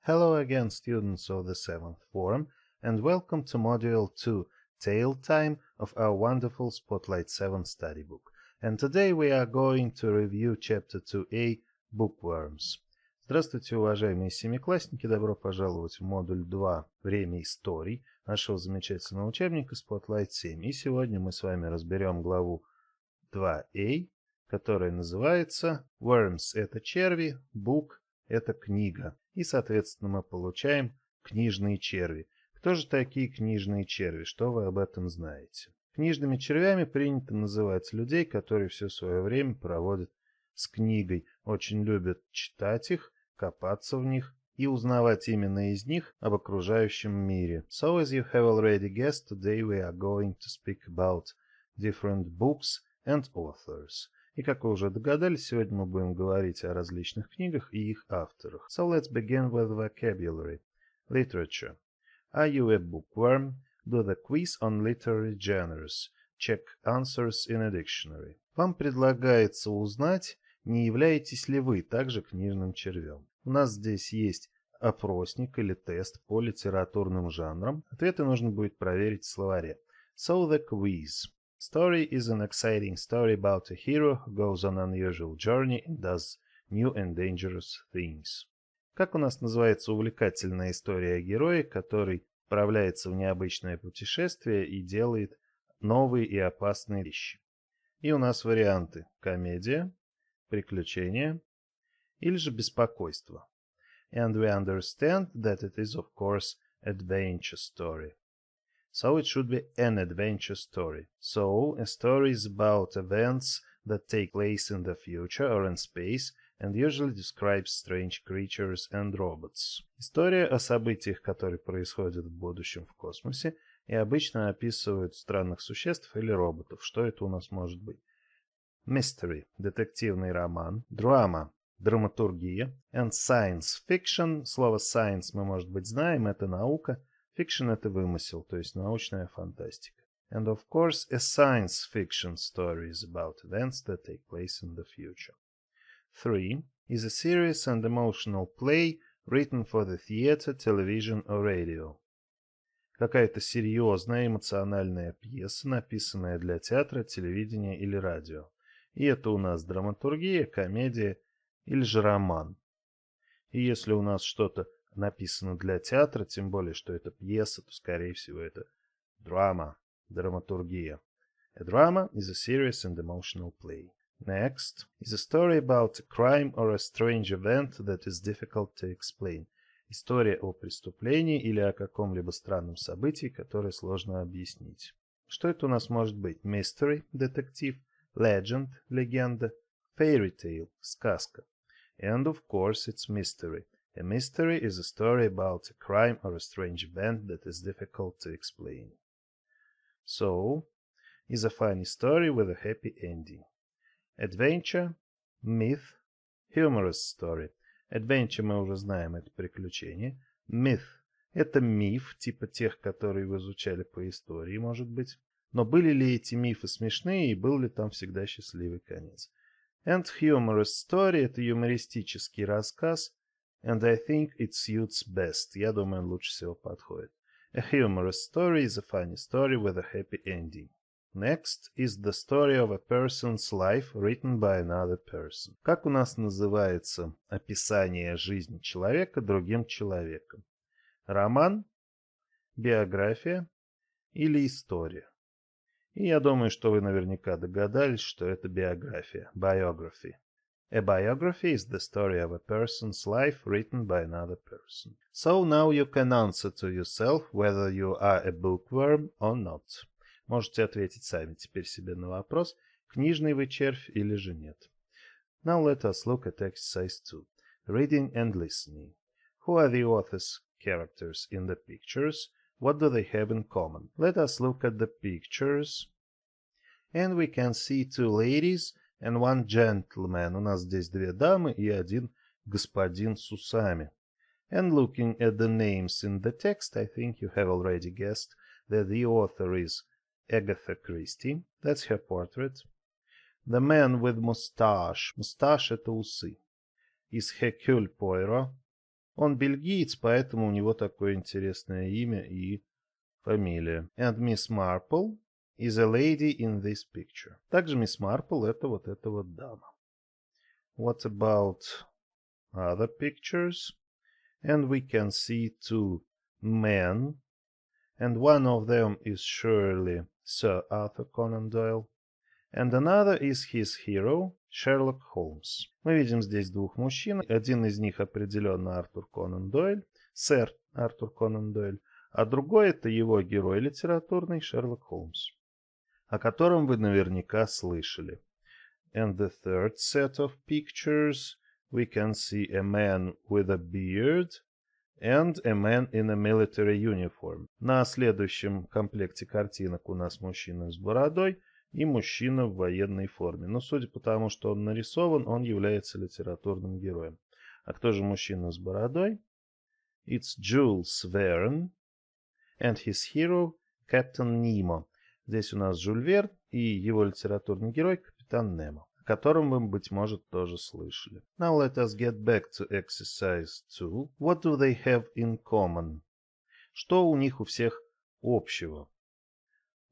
Hello again, students of the 7th Form, and welcome to Module 2, Tale Time of our wonderful Spotlight 7 study book. And today we are going to review Chapter 2A, Bookworms. Здравствуйте, уважаемые семиклассники, добро пожаловать в модуль 2 «Время историй» нашего замечательного учебника Spotlight 7. И сегодня мы с вами разберем главу 2A, которая называется «Worms» — это черви, «Book» — это книга. И, соответственно, мы получаем книжные черви. Кто же такие книжные черви? Что вы об этом знаете? Книжными червями принято называть людей, которые все свое время проводят с книгой, очень любят читать их, копаться в них и узнавать именно из них об окружающем мире. So, as you have already guessed, today we are going to speak about different books and authors. И как вы уже догадались, сегодня мы будем говорить о различных книгах и их авторах. So let's begin with vocabulary. Literature. Are you a bookworm? Do the quiz on literary genres. Check answers in a dictionary. Вам предлагается узнать, не являетесь ли вы также книжным червем. У нас здесь есть опросник или тест по литературным жанрам. Ответы нужно будет проверить в словаре. So the quiz. Story is an exciting story about a hero who goes on an unusual journey and does new and dangerous things. Как у нас называется увлекательная история о герое, который отправляется в необычное путешествие и делает новые и опасные вещи? И у нас варианты: комедия, приключения или же беспокойство. And we understand that it is, of course, adventure story. So it should be an adventure story. So, a story is about events that take place in the future or in space and usually describes strange creatures and robots. История о событиях, которые происходят в будущем в космосе и обычно описывают странных существ или роботов. Что это у нас может быть? Mystery – детективный роман, drama – драматургия, and science fiction. Слово science мы, может быть, знаем, это наука. Fiction — это вымысел, то есть научная фантастика. And of course, a science fiction story is about events that take place in the future. 3. Is a serious and emotional play written for the theater, television or radio. Какая-то серьезная эмоциональная пьеса, написанная для театра, телевидения или радио. И это у нас драматургия, комедия или же роман. И если у нас что-то написано для театра, тем более, что это пьеса, то, скорее всего, это драма, драматургия. A drama is a serious and emotional play. Next is a story about a crime or a strange event that is difficult to explain. История о преступлении или о каком-либо странном событии, которое сложно объяснить. Что это у нас может быть? Mystery – детектив, legend – легенда, fairy tale – сказка. And of course it's mystery. A mystery is a story about a crime or a strange event that is difficult to explain. So, is a funny story with a happy ending. Adventure, myth, humorous story. Adventure мы уже знаем, это приключение. Myth – это миф, типа тех, которые вы изучали по истории, может быть. Но были ли эти мифы смешные и был ли там всегда счастливый конец? And humorous story – это юмористический рассказ. And I think it suits best. Я думаю, он лучше всего подходит. A humorous story is a funny story with a happy ending. Next is the story of a person's life written by another person. Как у нас называется описание жизни человека другим человеком? Роман, биография или история? И я думаю, что вы наверняка догадались, что это биография, biography. A biography is the story of a person's life written by another person. So now you can answer to yourself whether you are a bookworm or not. Можете ответить сами теперь себе на вопрос, книжный вы червь или же нет. Now let us look at exercise 2. Reading and listening. Who are the author's characters in the pictures? What do they have in common? Let us look at the pictures. And we can see two ladies and one gentleman. У нас здесь две дамы и один господин с усами. And looking at the names in the text, I think you have already guessed that the author is Agatha Christie. That's her portrait. The man with mustache. Mustache — это усы. Is Hercule Poirot. Он бельгиец, поэтому у него такое интересное имя и фамилия. And Miss Marple is a lady in this picture. Также Мисс Марпл это вот эта вот дама. What about other pictures? And we can see two men, and one of them is surely Sir Arthur Conan Doyle, and another is his hero, Sherlock Holmes. Мы видим здесь двух мужчин. Один из них определенно Артур Конан Дойль, сэр Артур Конан Дойль, а другой это его герой литературный Шерлок Холмс, о котором вы наверняка слышали. And the third set of pictures we can see a man with a beard and a man in a military uniform. На следующем комплекте картинок у нас мужчина с бородой и мужчина в военной форме. Но судя по тому, что он нарисован, он является литературным героем. А кто же мужчина с бородой? It's Jules Verne and his hero Captain Nemo. Здесь у нас Жюль Верн и его литературный герой Капитан Немо, о котором вы, быть может, тоже слышали. Now let us get back to exercise 2. What do they have in common? Что у них у всех общего?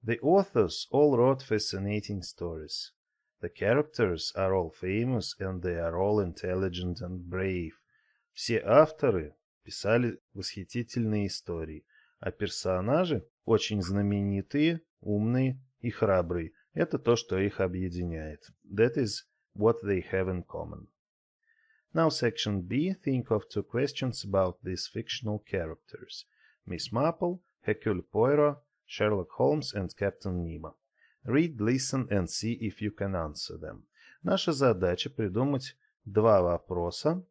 The authors all wrote fascinating stories. The characters are all famous and they are all intelligent and brave. Все авторы писали восхитительные истории, а персонажи очень знаменитые, умные и храбрые. Это то, что их объединяет. That is what they have in common. Now section B, think of two questions about these fictional characters. Miss Marple, Hercule Poirot, Sherlock Holmes and Captain Nemo. Read, listen and see if you can answer them. Наша задача придумать два вопроса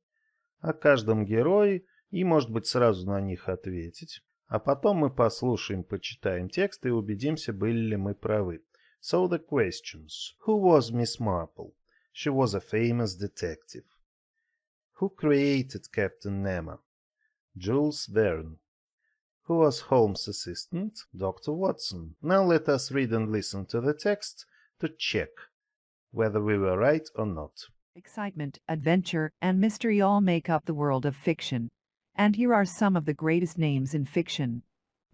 о каждом герое и, может быть, сразу на них ответить. А потом мы послушаем, почитаем текст и убедимся, были ли мы правы. So the questions. Who was Miss Marple? She was a famous detective. Who created Captain Nemo? Jules Verne. Who was Holmes' assistant? Dr. Watson. Now let us read and listen to the text to check whether we were right or not. Excitement, adventure, and mystery all make up the world of fiction. And here are some of the greatest names in fiction.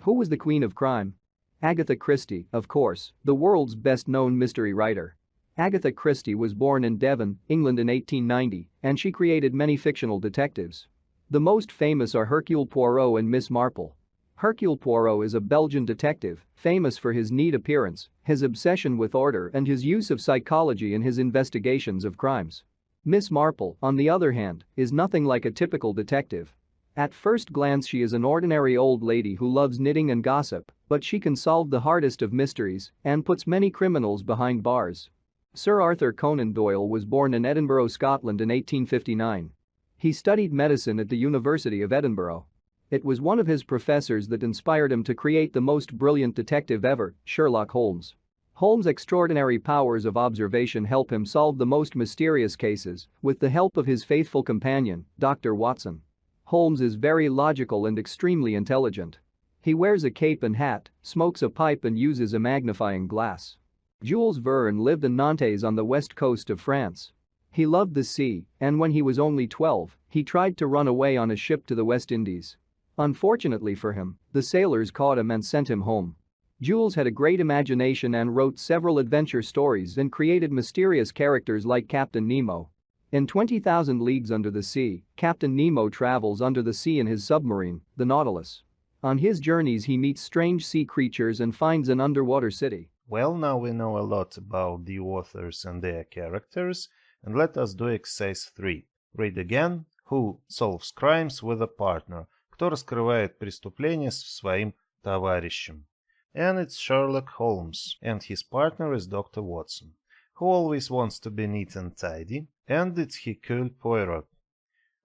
Who was the queen of crime? Agatha Christie, of course, the world's best-known mystery writer. Agatha Christie was born in Devon, England in 1890, and she created many fictional detectives. The most famous are Hercule Poirot and Miss Marple. Hercule Poirot is a Belgian detective, famous for his neat appearance, his obsession with order and his use of psychology in his investigations of crimes. Miss Marple, on the other hand, is nothing like a typical detective. At first glance she is an ordinary old lady who loves knitting and gossip, but she can solve the hardest of mysteries and puts many criminals behind bars. Sir Arthur Conan Doyle was born in Edinburgh, Scotland in 1859. He studied medicine at the University of Edinburgh. It was one of his professors that inspired him to create the most brilliant detective ever, Sherlock Holmes. Holmes' extraordinary powers of observation help him solve the most mysterious cases with the help of his faithful companion, Dr. Watson. Holmes is very logical and extremely intelligent. He wears a cape and hat, smokes a pipe and uses a magnifying glass. Jules Verne lived in Nantes on the west coast of France. He loved the sea, and when he was only 12, he tried to run away on a ship to the West Indies. Unfortunately for him, the sailors caught him and sent him home. Jules had a great imagination and wrote several adventure stories and created mysterious characters like Captain Nemo. In 20,000 Leagues Under the Sea, Captain Nemo travels under the sea in his submarine, the Nautilus. On his journeys he meets strange sea creatures and finds an underwater city. Well, now we know a lot about the authors and their characters, and let us do exercise 3. Read again. Who solves crimes with a partner? Кто раскрывает преступления с своим товарищем? And it's Sherlock Holmes, and his partner is Dr. Watson, who always wants to be neat and tidy, and it's Hercule Poirot.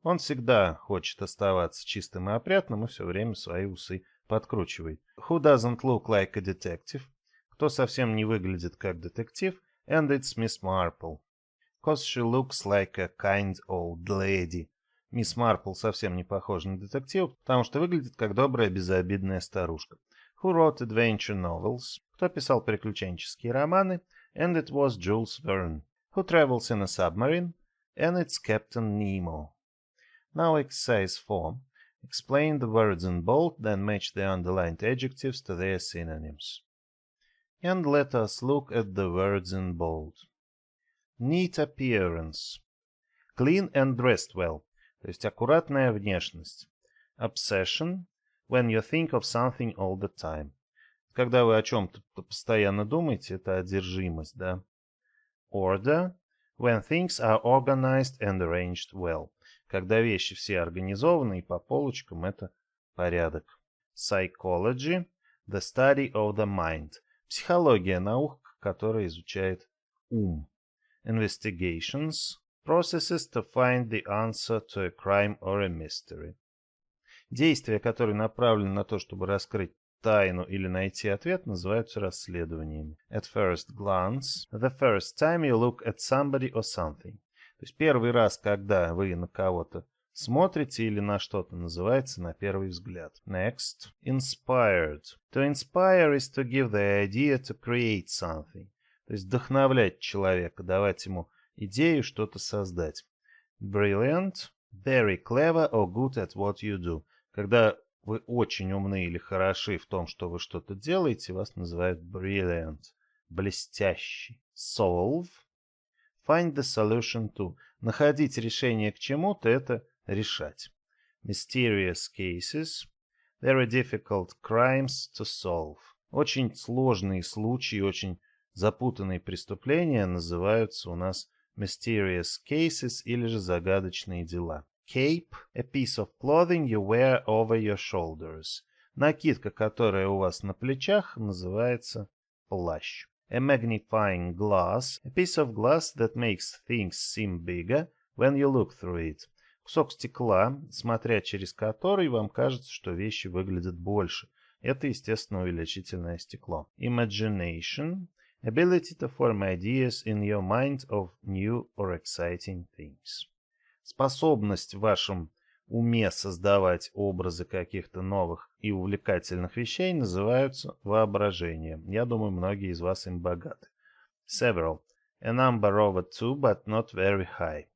Он всегда хочет оставаться чистым и опрятным и все время свои усы подкручивает. Who doesn't look like a detective? Кто совсем не выглядит как детектив? And it's Miss Marple, cause she looks like a kind old lady. Мисс Марпл совсем не похожа на детектива, потому что выглядит как добрая безобидная старушка. Who wrote adventure novels? Кто писал приключенческие романы? And it was Jules Verne. Who travels in a submarine? And it's Captain Nemo. Now exercise 4. Explain the words in bold, then match the underlined adjectives to their synonyms. And let us look at the words in bold. Neat appearance. Clean and dressed well. То есть аккуратная внешность. Obsession. When you think of something all the time. Когда вы о чем-то постоянно думаете, это одержимость, да? Order. When things are organized and arranged well. Когда вещи все организованы и по полочкам, это порядок. Psychology. The study of the mind. Психология — наука, которая изучает ум. Investigations. Processes to find the answer to a crime or a mystery. Действия, которые направлены на то, чтобы раскрыть тайну или найти ответ, называются расследованиями. At first glance. The first time you look at somebody or something. То есть первый раз, когда вы на кого-то смотрите или на что-то, называется на первый взгляд. Next. Inspired. To inspire is to give the idea to create something. То есть вдохновлять человека, давать ему идею что-то создать. Brilliant. Very clever or good at what you do. Когда вы очень умны или хороши в том, что вы что-то делаете, вас называют brilliant. Блестящий. Solve. Find the solution to. Находить решение к чему-то — это решать. Mysterious cases. Very difficult crimes to solve. Очень сложные случаи, очень запутанные преступления называются у нас mysterious cases или же загадочные дела. Cape. A piece of clothing you wear over your shoulders. Накидка, которая у вас на плечах, называется плащ. A magnifying glass. A piece of glass that makes things seem bigger when you look through it. Кусок стекла, смотря через который, вам кажется, что вещи выглядят больше. Это, естественно, увеличительное стекло. Imagination. Ability to form ideas in your mind of new or exciting things. Способность в вашем уме создавать образы каких-то новых и увлекательных вещей называются воображением. Я думаю, многие из вас им богаты. Several. A number over 2, but not very high.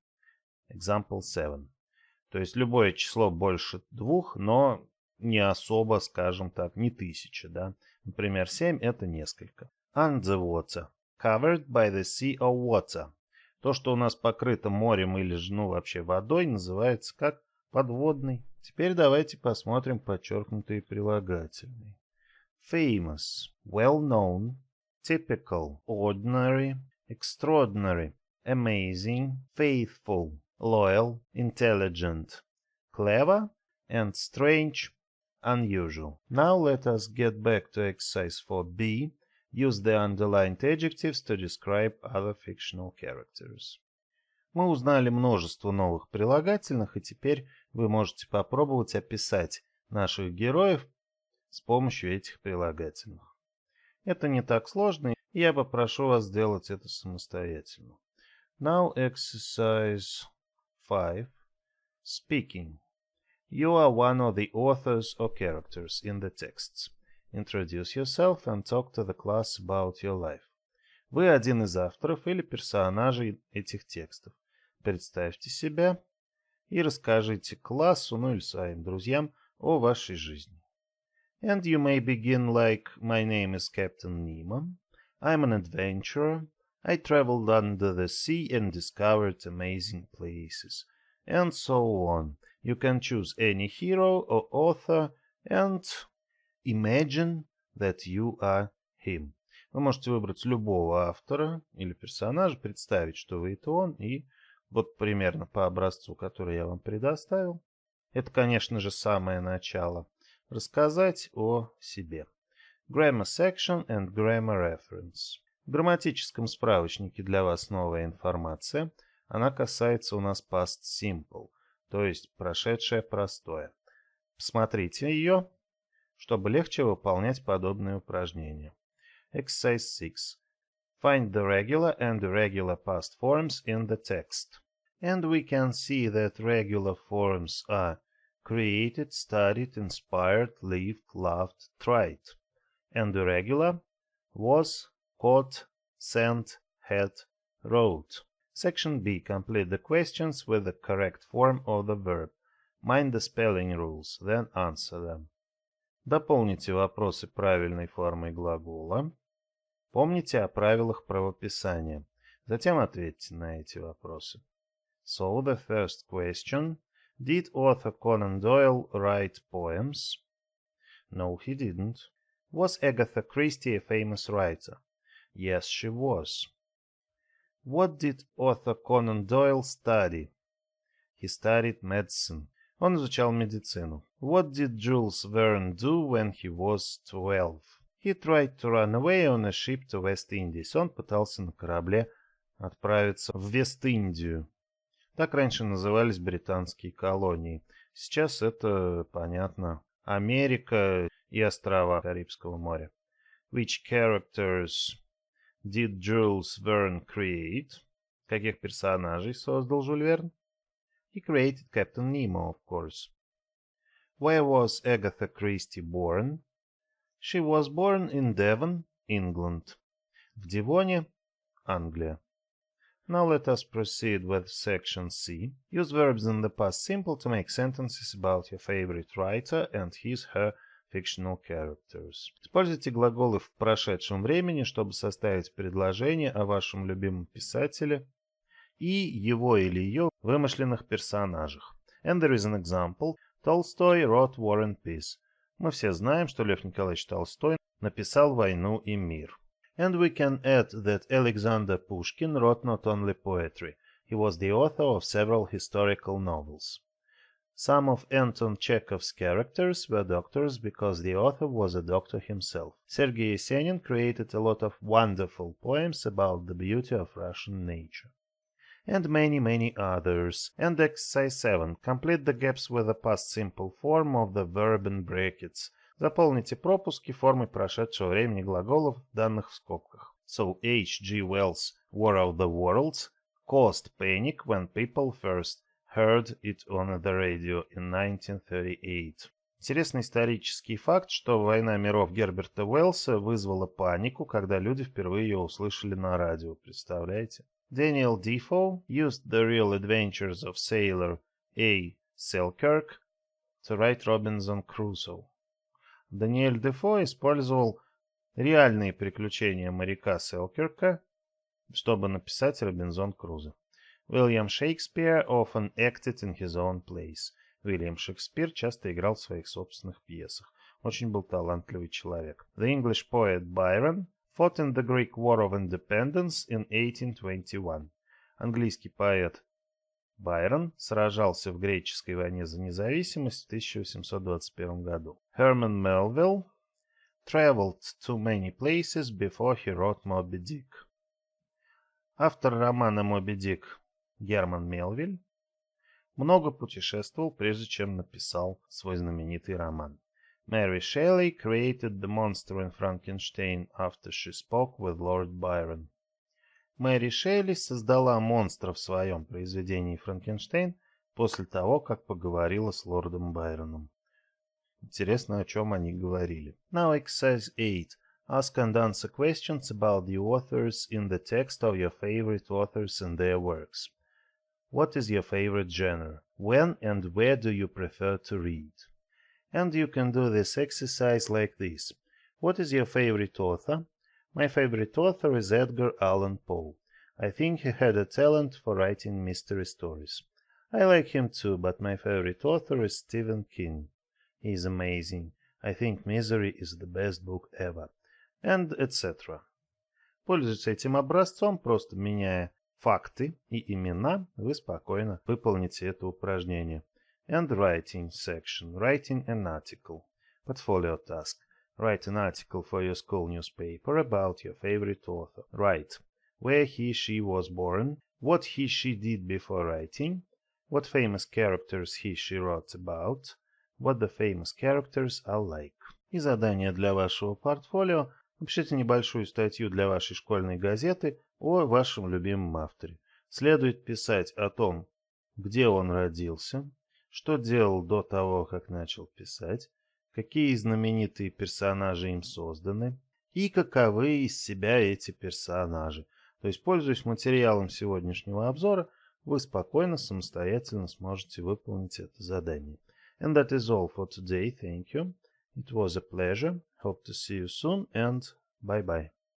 Example 7. То есть любое число больше 2, но не особо, скажем так, не 1000, да. Например, 7 — это несколько. Underwater. Covered by the sea or water. То, что у нас покрыто морем или же, вообще водой, называется как подводный. Теперь давайте посмотрим подчеркнутые прилагательные. Famous. Well known. Typical. Ordinary. Extraordinary. Amazing. Faithful. Loyal. Intelligent. Clever. And strange. Unusual. Now let us get back to exercise 4b. Use the underlined adjectives to describe other fictional characters. Мы узнали множество новых прилагательных, и теперь вы можете попробовать описать наших героев с помощью этих прилагательных. Это не так сложно, и я попрошу вас сделать это самостоятельно. Now exercise 5. Speaking. You are one of the authors or characters in the texts. Introduce yourself and talk to the class about your life. Вы один из авторов или персонажей этих текстов. Представьте себя и расскажите классу, или своим друзьям о вашей жизни. And you may begin like, my name is Captain Nemo. I'm an adventurer. I traveled under the sea and discovered amazing places. And so on. You can choose any hero or author and imagine that you are him. Вы можете выбрать любого автора или персонажа, представить, что вы — это он, и вот примерно по образцу, который я вам предоставил. Это, конечно же, самое начало. Рассказать о себе. Grammar section and grammar reference. В грамматическом справочнике для вас новая информация. Она касается у нас past simple, то есть прошедшее простое. Посмотрите ее, чтобы легче выполнять подобные упражнения. Exercise 6. Find the regular and irregular past forms in the text. And we can see that regular forms are created, studied, inspired, lived, loved, tried. And irregular was, caught, sent, had, wrote. Section B. Complete the questions with the correct form of the verb. Mind the spelling rules, then answer them. Дополните вопросы правильной формой глагола. Помните о правилах правописания. Затем ответьте на эти вопросы. So, the first question. Did author Conan Doyle write poems? No, he didn't. Was Agatha Christie a famous writer? Yes, she was. What did author Conan Doyle study? He studied medicine. Он изучал медицину. What did Jules Verne do when he was 12? He tried to run away on a ship to West Indies. Он пытался на корабле отправиться в Вест-Индию. Так раньше назывались британские колонии. Сейчас это, понятно, Америка и острова Карибского моря. Which characters did Jules Verne create? Каких персонажей создал Жюль Верн? He created Captain Nemo, of course. Where was Agatha Christie born? She was born in Devon, England. В Девоне, Англия. Now let us proceed with section C. Use verbs in the past simple to make sentences about your favorite writer and his/her fictional characters. Используйте глаголы в прошедшем времени, чтобы составить предложение о вашем любимом писателе и его или ее вымышленных персонажах. And there is an example. Tolstoy wrote War and Peace. Мы все знаем, что Лев Николаевич Толстой написал «Войну и мир». And we can add that Alexander Pushkin wrote not only poetry. He was the author of several historical novels. Some of Anton Chekhov's characters were doctors because the author was a doctor himself. Sergei Yesenin created a lot of wonderful poems about the beauty of Russian nature. And many, many others. And exercise 7. Complete the gaps with the past simple form of the verb in brackets. Заполните пропуски формой прошедшего времени глаголов, данных в скобках. So H.G. Wells' War of the Worlds caused panic when people first heard it on the radio in 1938. Интересный исторический факт, что «Война миров» Герберта Уэллса вызвала панику, когда люди впервые ее услышали на радио. Представляете? Daniel Defoe used the real adventures of sailor A. Selkirk to write Robinson Crusoe. Даниэль Дефо использовал реальные приключения моряка Селкирка, чтобы написать Робинзон Крузо. William Shakespeare often acted in his own plays. Уильям Шекспир часто играл в своих собственных пьесах. Очень был талантливый человек. The English poet Byron fought in the Greek War of Independence in 1821. Английский поэт Байрон сражался в греческой войне за независимость в 1821 году. Herman Melville traveled to many places before he wrote Moby Dick. Автор романа «Моби Дик» Герман Мелвиль много путешествовал, прежде чем написал свой знаменитый роман. Mary Shelley created the monster in Frankenstein after she spoke with Lord Byron. Мэри Шелли создала монстра в своем произведении «Франкенштейн» после того, как поговорила с лордом Байроном. Интересно, о чем они говорили. Now exercise 8. Ask and answer questions about the authors in the text of your favorite authors and their works. What is your favorite genre? When and where do you prefer to read? And you can do this exercise like this. What is your favorite author? My favorite author is Edgar Allan Poe. I think he had a talent for writing mystery stories. I like him too, but my favorite author is Stephen King. He is amazing. I think Misery is the best book ever. And etc. Пользуясь этим образцом, просто меняя факты и имена, вы спокойно выполните это упражнение. And writing section. Writing an article. Portfolio task. Write an article for your school newspaper about your favorite author. Write where he/she was born, what he/she did before writing, what famous characters he/she wrote about, what the famous characters are like. И задание для вашего портфолио. Напишите небольшую статью для вашей школьной газеты о вашем любимом авторе. Следует писать о том, где он родился, что делал до того, как начал писать, какие знаменитые персонажи им созданы и каковы из себя эти персонажи. То есть, пользуясь материалом сегодняшнего обзора, вы спокойно, самостоятельно сможете выполнить это задание. And that is all for today. Thank you. It was a pleasure. Hope to see you soon and bye-bye.